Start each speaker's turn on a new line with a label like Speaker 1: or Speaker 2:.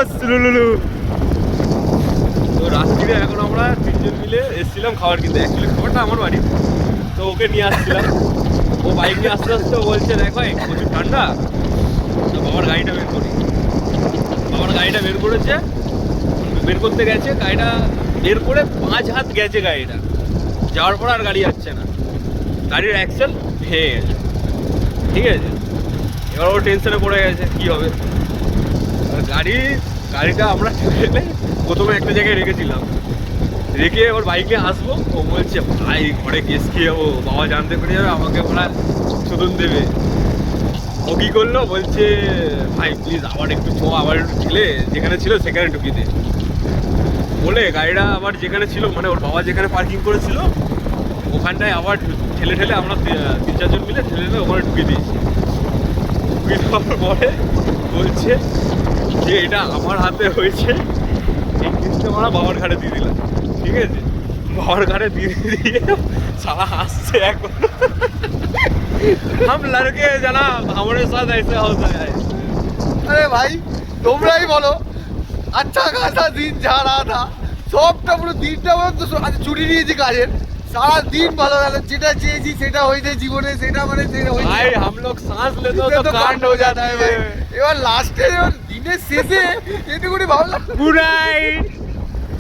Speaker 1: বস লুলুলু। তো রাত্রিরে এখন আমরা তিনজন মিলে এসেছিলাম খাবার কিনতে। অ্যাকচুয়ালি খাবারটা আমার বাড়ি, তো ওকে নিয়ে আসছিলাম। ও বাইক নিয়ে আসতে আসতে বলছে দেখ ভাই প্রচুর ঠান্ডা, তো বাবার গাড়িটা বের করি। বাবার গাড়িটা বের করেছে, বের করতে গেছে, গাড়িটা বের করে 5 হাত গেছে গাড়িটা, যাওয়ার পর আর গাড়ি যাচ্ছে না, গাড়ির অ্যাক্সেল ভেঙে গেছে। ঠিক আছে, এবার ও টেনশনে পড়ে গেছে কী হবে। গাড়িটা আমরা প্রথমে একটা জায়গায় রেখেছিলাম, রেখে ওর বাইকে আসবো, ও বলছে ভাই ঘরে কেস খেয়ে যাবো, বাবা জানতে পেরে যাবে, আমাকে ওরা শোধন দেবে। ও কী করলো, বলছে ভাই প্লিজ আবার একটু আবার একটু ঠেলে যেখানে ছিল সেখানে ঢুকিয়ে দে বলে গাড়িটা আবার যেখানে ছিল, মানে ওর বাবা যেখানে পার্কিং করেছিল ওখানটায় আবার ঠেলে ঠেলে আমরা 3-4 জন মিলে ঠেলে ওখানে ঢুকিয়ে দিয়েছি। ঢুকিয়ে দেওয়ার পরে বলছে যে এটা আমার হাতে হয়েছে, এই জিনিসটা আমরা বাবার ঘাড়ে দিয়ে দিলাম। ঠিক আছে, বাবার ঘাড়ে দিয়ে সারা হাসছে এখন। हम लड़के जनाब हमारे साथ ऐसे होता है।
Speaker 2: अरे भाई তোমরাই বলো, আচ্ছা খাসা দিন যা रहा था, সবটা পুরো দিনটা তো ছুটি নিয়েছি কাজের, সারা দিন ভালো গেল, যেটা চেয়েছি সেটা হয়েছে জীবনে, সেটা মানে সেটা হয়েছে।
Speaker 1: भाई हम लोग सांस लेते हो तो कांड हो जाता है भाई।
Speaker 2: এবার লাস্টে দিনের শেষে এটুকুনি ভাবলাম
Speaker 1: गुड नाइट।